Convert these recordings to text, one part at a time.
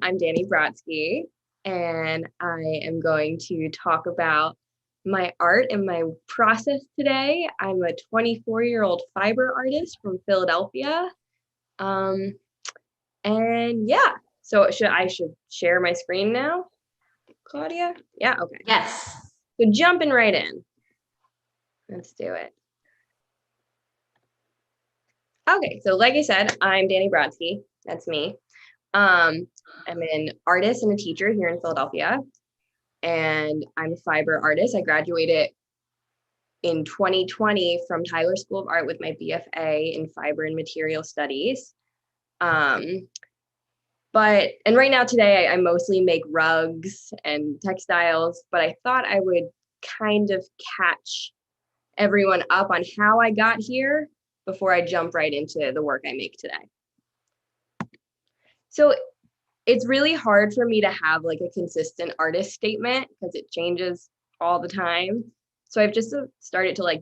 I'm Dani Brodsky, and I am going to talk about my art and my process today. I'm a 24-year-old fiber artist from Philadelphia. Um, and yeah, so I should share my screen now, Claudia? Yeah, okay. Yes. So jumping right in. Let's do it. Okay, so like I said, I'm Dani Brodsky. That's me. I'm an artist and a teacher here in Philadelphia, and I'm a fiber artist. I graduated in 2020 from Tyler School of Art with my BFA in fiber and material studies. And right now today, I mostly make rugs and textiles, but I thought I would kind of catch everyone up on how I got here before I jump right into the work I make today. So it's really hard for me to have like a consistent artist statement because it changes all the time. So I've just started to like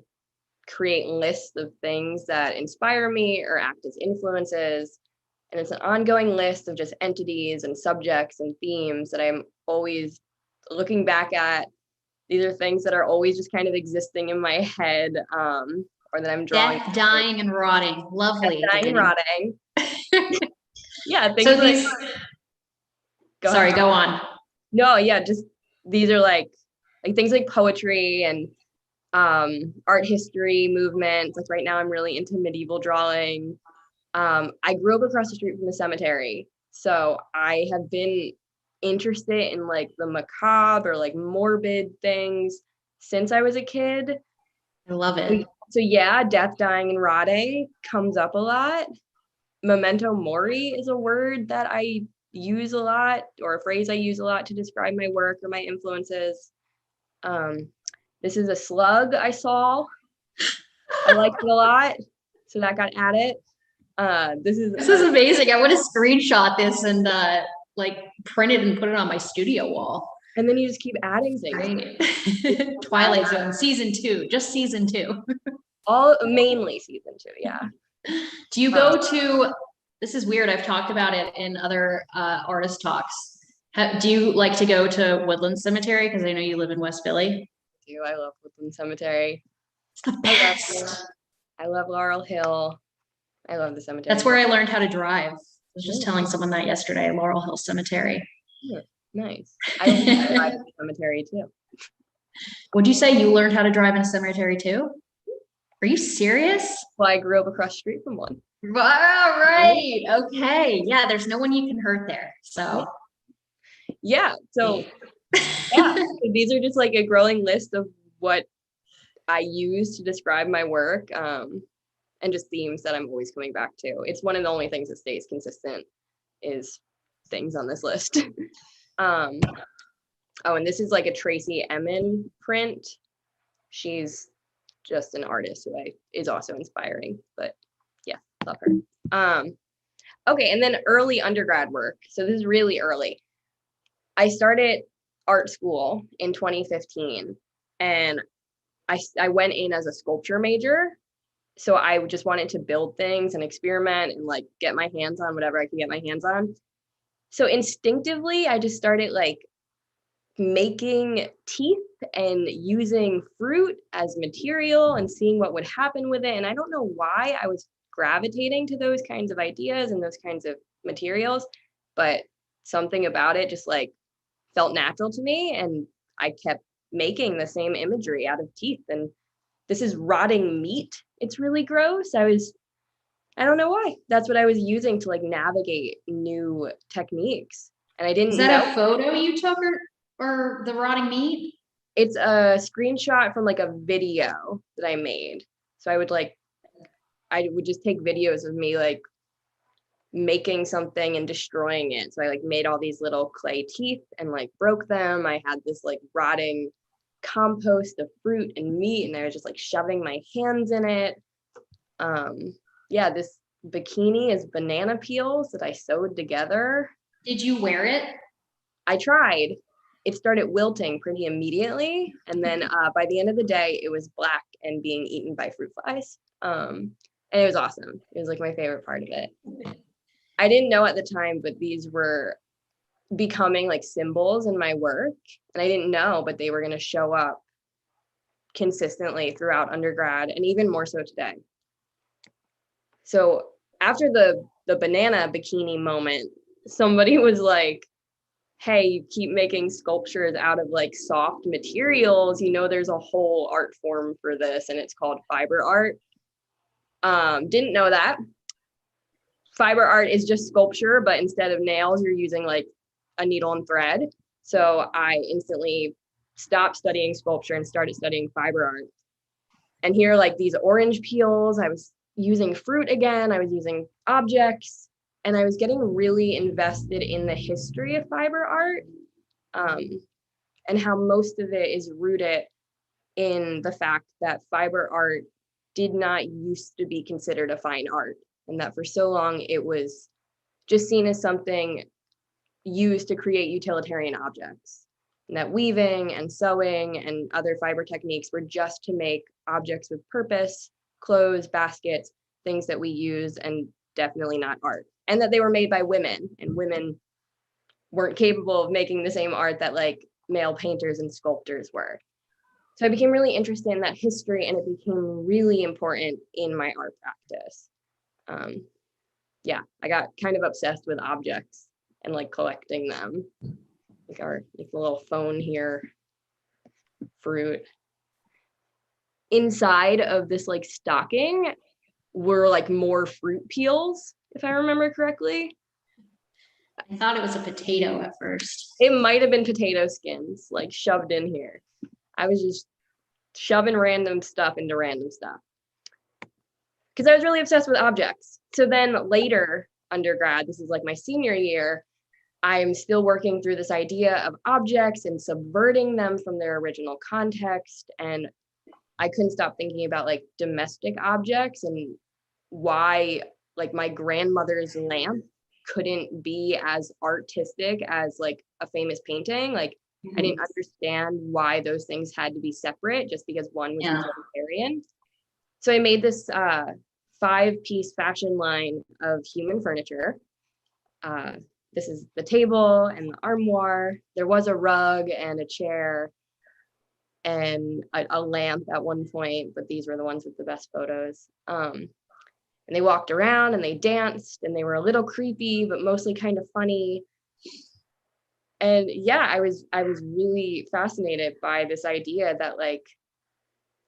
create lists of things that inspire me or act as influences. And it's an ongoing list of just entities and subjects and themes that I'm always looking back at. These are things that are always just kind of existing in my head, or that I'm drawing. Death, dying, and rotting. Lovely. Death, dying, and rotting. Yeah, things so like these. Go on. No, yeah, just these are like things like poetry and art history movements. Like right now, I'm really into medieval drawing. I grew up across the street from the cemetery, so I have been interested in like the macabre or like morbid things since I was a kid. I love it. So yeah, death, dying, and rotting comes up a lot. Memento mori is a word that I use a lot, or a phrase I use a lot to describe my work or my influences. This is a slug I saw. I liked it a lot, so that got added. This is amazing. I want to screenshot this and like print it and put it on my studio wall. And then you just keep adding things. Twilight Zone season 2, just season 2. All mainly season 2, yeah. Do you go to? This is weird. I've talked about it in other artist talks. Do you like to go to Woodland Cemetery? Because I know you live in West Philly. I love Woodland Cemetery. It's the best. I love Laurel Hill. I love the cemetery. That's where I learned how to drive. I was just telling someone that yesterday, Laurel Hill Cemetery. Yeah, nice. I learned how to drive in the cemetery too. Would you say you learned how to drive in a cemetery too? Are you serious? Well, I grew up across the street from one. All right. Okay. Yeah, there's no one you can hurt there. So yeah. So yeah. So these are just like a growing list of what I use to describe my work, and just themes that I'm always coming back to. It's one of the only things that stays consistent is things on this list. Oh, and this is like a Tracy Emin print. She's just an artist who is also inspiring, but yeah, love her. Okay, and then early undergrad work. So this is really early. I started art school in 2015, and I went in as a sculpture major. So I just wanted to build things and experiment and like get my hands on whatever I could get my hands on. So instinctively, I just started like making teeth and using fruit as material and seeing what would happen with it. And I don't know why I was gravitating to those kinds of ideas and those kinds of materials, but something about it just like felt natural to me. And I kept making the same imagery out of teeth. And this is rotting meat. It's really gross. I don't know why. That's what I was using to like navigate new techniques. And I didn't know. Is that a photo you took or the rotting meat? It's a screenshot from like a video that I made. So I would just take videos of me like making something and destroying it. So I like made all these little clay teeth and like broke them. I had this like rotting compost of fruit and meat, and I was just like shoving my hands in it. Yeah, this bikini is banana peels that I sewed together. Did you wear it? I tried. It started wilting pretty immediately, and then by the end of the day, it was black and being eaten by fruit flies. And it was awesome. It was like my favorite part of it. I didn't know at the time, but these were becoming like symbols in my work. And I didn't know, but they were going to show up consistently throughout undergrad and even more so today. So after the banana bikini moment, somebody was like, hey, you keep making sculptures out of like soft materials, you know, there's a whole art form for this and it's called fiber art. Didn't know that. Fiber art is just sculpture, but instead of nails, you're using like a needle and thread. So I instantly stopped studying sculpture and started studying fiber art. And here, like these orange peels, I was using fruit again, I was using objects, and I was getting really invested in the history of fiber art, and how most of it is rooted in the fact that fiber art did not used to be considered a fine art, and that for so long it was just seen as something used to create utilitarian objects. And that weaving and sewing and other fiber techniques were just to make objects with purpose, clothes, baskets, things that we use, and definitely not art. And that they were made by women, and women weren't capable of making the same art that like male painters and sculptors were. So I became really interested in that history, and it became really important in my art practice. Yeah, I got kind of obsessed with objects and like collecting them. Like our like the little phone here, fruit. Inside of this like stocking were like more fruit peels, if I remember correctly. I thought it was a potato at first. It might have been potato skins like shoved in here. I was just shoving random stuff into random stuff because I was really obsessed with objects. So then later undergrad, this is like my senior year, I'm still working through this idea of objects and subverting them from their original context. And I couldn't stop thinking about like domestic objects and why like my grandmother's lamp couldn't be as artistic as like a famous painting. Like I didn't understand why those things had to be separate just because one was utilitarian. So I made this 5-piece fashion line of human furniture. This is the table and the armoire. There was a rug and a chair and a lamp at one point, but these were the ones with the best photos. And they walked around and they danced and they were a little creepy, but mostly kind of funny. And yeah, I was really fascinated by this idea that like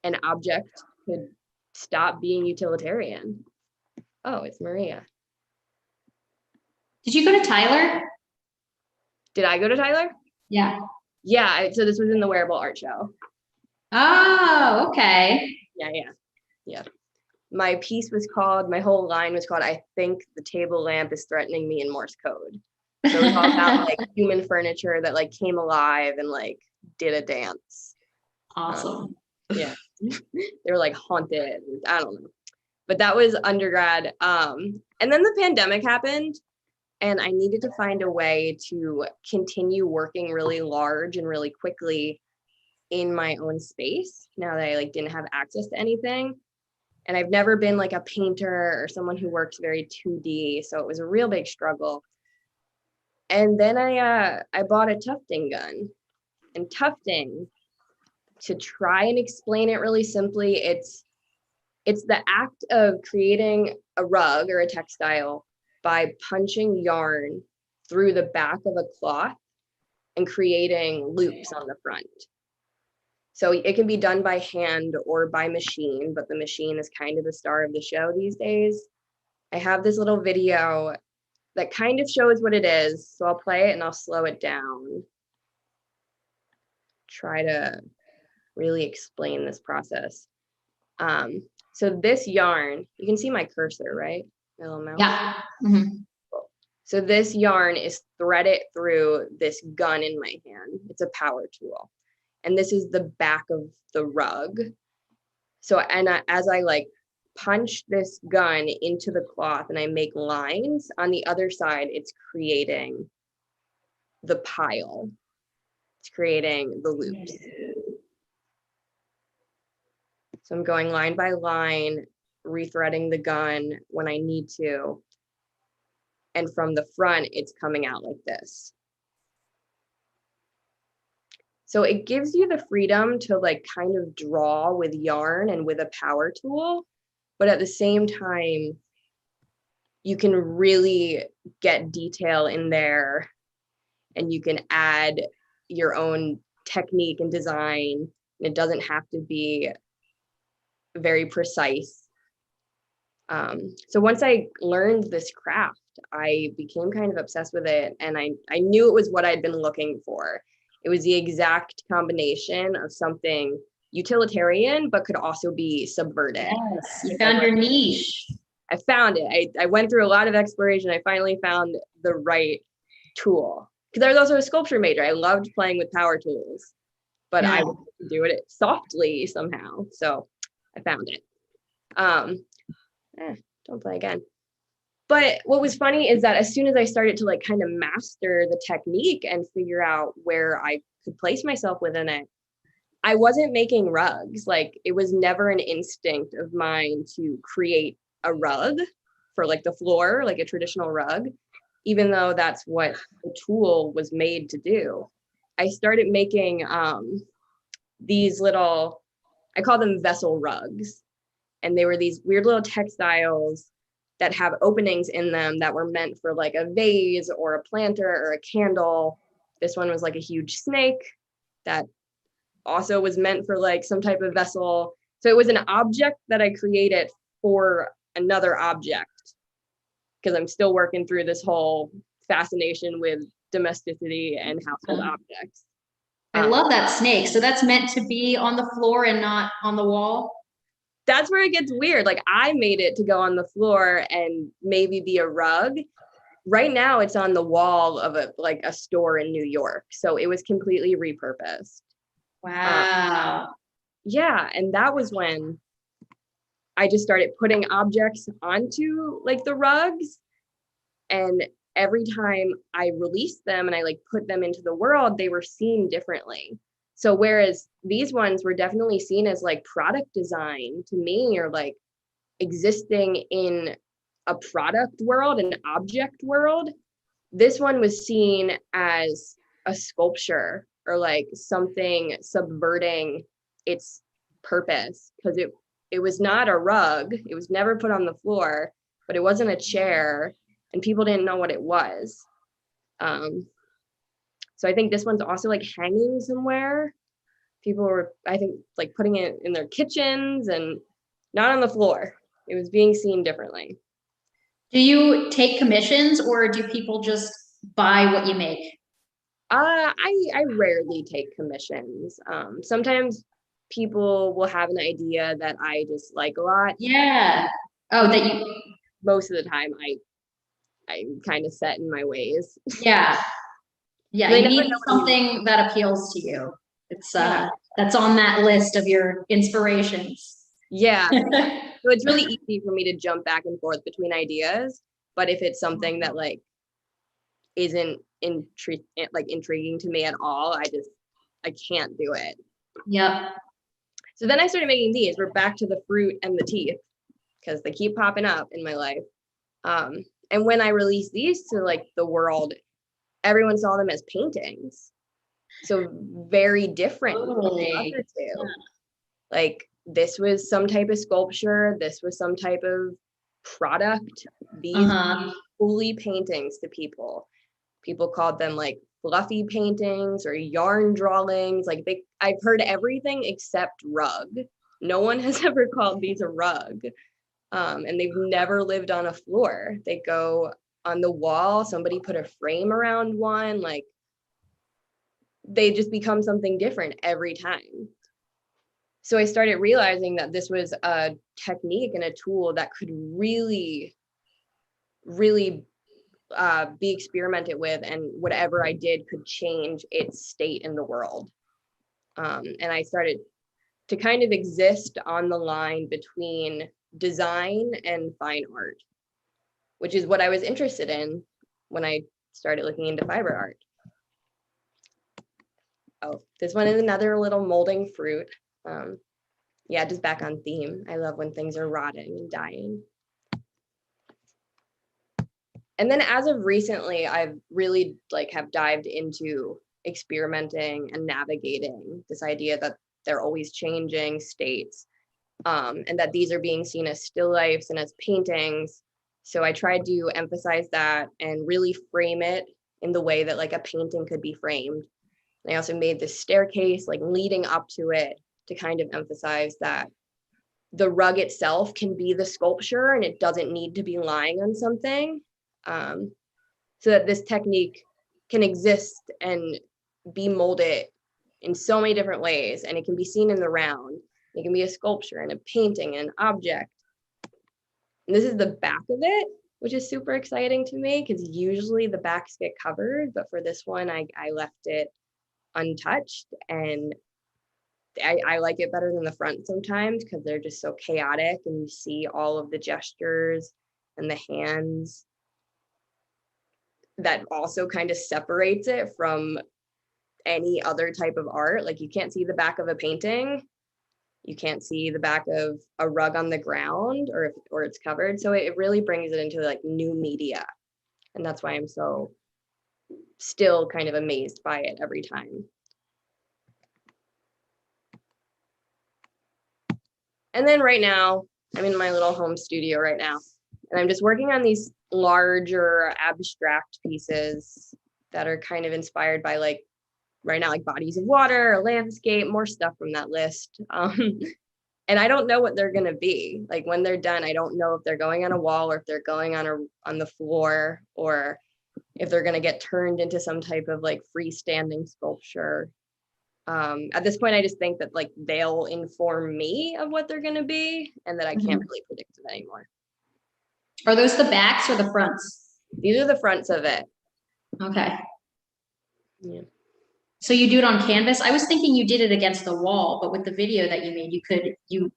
an object could stop being utilitarian. Oh, it's Maria. Did you go to Tyler? Did I go to Tyler? Yeah. Yeah, so this was in the wearable art show. Oh, okay. Yeah. My piece was called, my whole line was called, I think the table lamp is threatening me in Morse code. So it was all about like human furniture that like came alive and like did a dance. Awesome. Yeah. They were like haunted. I don't know. But that was undergrad. And then the pandemic happened and I needed to find a way to continue working really large and really quickly in my own space now that I like didn't have access to anything. And I've never been like a painter or someone who works very 2D. So it was a real big struggle. And then I bought a tufting gun. And tufting, to try and explain it really simply, it's the act of creating a rug or a textile by punching yarn through the back of a cloth and creating loops on the front. So it can be done by hand or by machine, but the machine is kind of the star of the show these days. I have this little video that kind of shows what it is. So I'll play it and I'll slow it down. Try to really explain this process. So this yarn, you can see my cursor, right? My little mouse. Yeah. Mm-hmm. So this yarn is threaded through this gun in my hand. It's a power tool. And this is the back of the rug. So, as I like punch this gun into the cloth and I make lines, on the other side, it's creating the pile. It's creating the loops. So I'm going line by line, rethreading the gun when I need to. And from the front, it's coming out like this. So it gives you the freedom to like kind of draw with yarn and with a power tool, but at the same time, you can really get detail in there and you can add your own technique and design. It doesn't have to be very precise. So once I learned this craft, I became kind of obsessed with it, and I knew it was what I'd been looking for. It was the exact combination of something utilitarian, but could also be subverted. Yes, you found your niche. I found it. I went through a lot of exploration. I finally found the right tool. Because I was also a sculpture major. I loved playing with power tools, but I wanted to do it softly somehow. So I found it. Don't play again. But what was funny is that as soon as I started to like kind of master the technique and figure out where I could place myself within it, I wasn't making rugs. Like it was never an instinct of mine to create a rug for like the floor, like a traditional rug, even though that's what the tool was made to do. I started making these little, I call them vessel rugs. And they were these weird little textiles that have openings in them that were meant for like a vase or a planter or a candle. This one was like a huge snake that also was meant for like some type of vessel. So it was an object that I created for another object, because I'm still working through this whole fascination with domesticity and household objects. I love that snake. So that's meant to be on the floor and not on the wall? That's where it gets weird. Like I made it to go on the floor and maybe be a rug. Right now it's on the wall of a store in New York. So it was completely repurposed. Wow. Yeah. And that was when I just started putting objects onto like the rugs. And every time I released them and I like put them into the world, they were seen differently. So whereas these ones were definitely seen as like product design to me, or like existing in a product world, an object world, this one was seen as a sculpture or like something subverting its purpose, because it was not a rug. It was never put on the floor, but it wasn't a chair, and people didn't know what it was. So I think this one's also like hanging somewhere. People were, I think, like putting it in their kitchens and not on the floor. It was being seen differently. Do you take commissions, or do people just buy what you make? I rarely take commissions. Sometimes people will have an idea that I just like a lot. Yeah. Oh, that you. Most of the time, I'm kind of set in my ways. Yeah. Yeah, They you never need know something that appeals to you. It's that's on that list of your inspirations. Yeah. So it's really easy for me to jump back and forth between ideas. But if it's something that like isn't intriguing to me at all, I can't do it. Yep. So then I started making these. We're back to the fruit and the teeth, because they keep popping up in my life. And when I released these to like the world, everyone saw them as paintings. So very different from the other two. Yeah. Like this was some type of sculpture. This was some type of product. These fully paintings to people. People called them like fluffy paintings or yarn drawings. Like I've heard everything except rug. No one has ever called these a rug. And they've never lived on a floor. They go on the wall. Somebody put a frame around one. Like they just become something different every time. So I started realizing that this was a technique and a tool that could really, really be experimented with, and whatever I did could change its state in the world. And I started to kind of exist on the line between design and fine art, which is what I was interested in when I started looking into fiber art. Oh, this one is another little molding fruit. Yeah, just back on theme. I love when things are rotting and dying. And then as of recently, I've really have dived into experimenting and navigating this idea that they're always changing states, and that these are being seen as still lifes and as paintings. So I tried to emphasize that and really frame it in the way that like a painting could be framed. And I also made this staircase like leading up to it to kind of emphasize that the rug itself can be the sculpture and it doesn't need to be lying on something, so that this technique can exist and be molded in so many different ways, and it can be seen in the round. It can be a sculpture and a painting and an object. And this is the back of it, which is super exciting to me because usually the backs get covered, but for this one, I left it untouched, and I like it better than the front sometimes because they're just so chaotic and you see all of the gestures and the hands. That also kind of separates it from any other type of art. Like you can't see the back of a painting. You can't see the back of a rug on the ground or it's covered. So it really brings it into like new media. And that's why I'm so still kind of amazed by it every time. And then right now, I'm in my little home studio right now, and I'm just working on these larger abstract pieces that are kind of inspired by like right now, like bodies of water, a landscape, more stuff from that list. And I don't know what they're gonna be. Like when they're done, I don't know if they're going on a wall or if they're going on the floor or if they're gonna get turned into some type of like freestanding sculpture. At this point, I just think that like they'll inform me of what they're gonna be, and that I can't really predict it anymore. Are those the backs or the fronts? These are the fronts of it. Okay. Yeah. So you do it on canvas? I was thinking you did it against the wall, but with the video that you made, you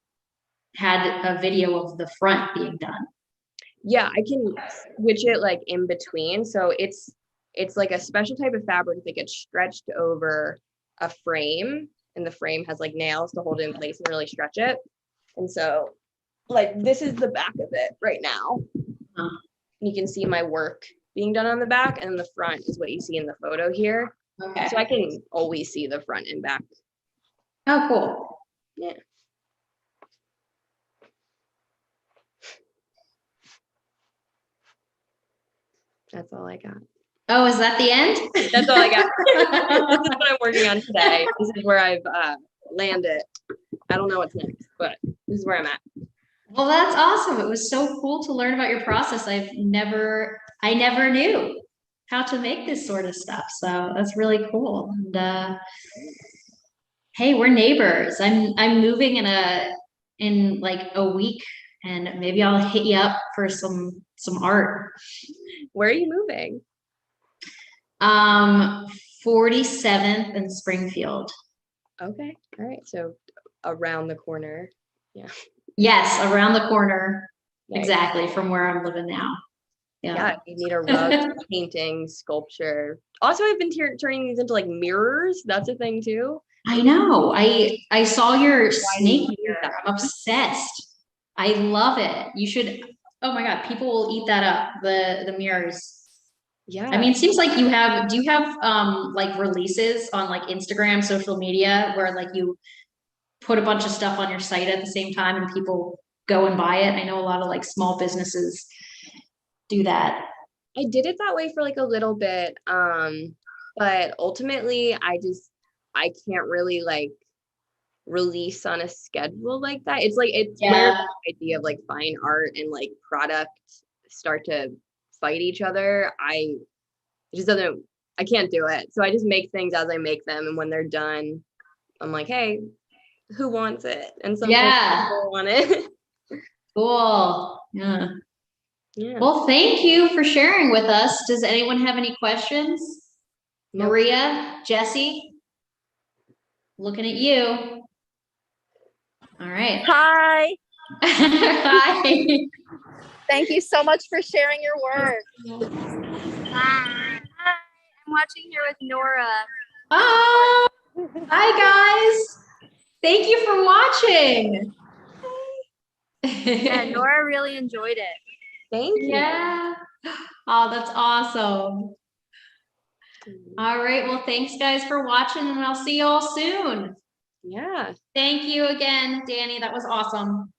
had a video of the front being done. Yeah, I can switch it like in between. So it's like a special type of fabric that gets stretched over a frame, and the frame has like nails to hold it in place and really stretch it. And so like this is the back of it right now. You can see my work being done on the back, and the front is what you see in the photo here. Okay. So I can always see the front and back. Oh, cool. Yeah. That's all I got. Oh, is that the end? That's all I got. This is what I'm working on today. This is where I've landed. I don't know what's next, but this is where I'm at. Well, that's awesome. It was so cool to learn about your process. I never knew how to make this sort of stuff. So that's really cool. And hey, we're neighbors. I'm moving in like a week, and maybe I'll hit you up for some art. Where are you moving? 47th and Springfield. Okay. All right. So around the corner. Yeah. Yes, around the corner. Nice. Exactly from where I'm living now. Yeah. You need a rug, painting, sculpture. Also, I've been turning these into like mirrors. That's a thing too. I know. I saw your snake mirror. I'm obsessed. I love it. You should. Oh my God, people will eat that up. The mirrors. Yeah. I mean, it seems like do you have like releases on like Instagram, social media where like you put a bunch of stuff on your site at the same time and people go and buy it? I know a lot of like small businesses do that. I did it that way for like a little bit. But ultimately I can't really like release on a schedule like that. It's where the idea of like fine art and like product start to fight each other. I can't do it. So I just make things as I make them, and when they're done, I'm like, hey, who wants it? And some people want it. Cool. Yeah. Yeah. Well, thank you for sharing with us. Does anyone have any questions? Nope. Maria, Jesse, looking at you. All right. Hi. Hi. Thank you so much for sharing your work. Hi. I'm watching here with Nora. Oh, hi guys. Thank you for watching. Yeah, Nora really enjoyed it. Thank you. Yeah. Oh, that's awesome. All right. Well, thanks guys for watching, and I'll see you all soon. Yeah. Thank you again, Dani. That was awesome.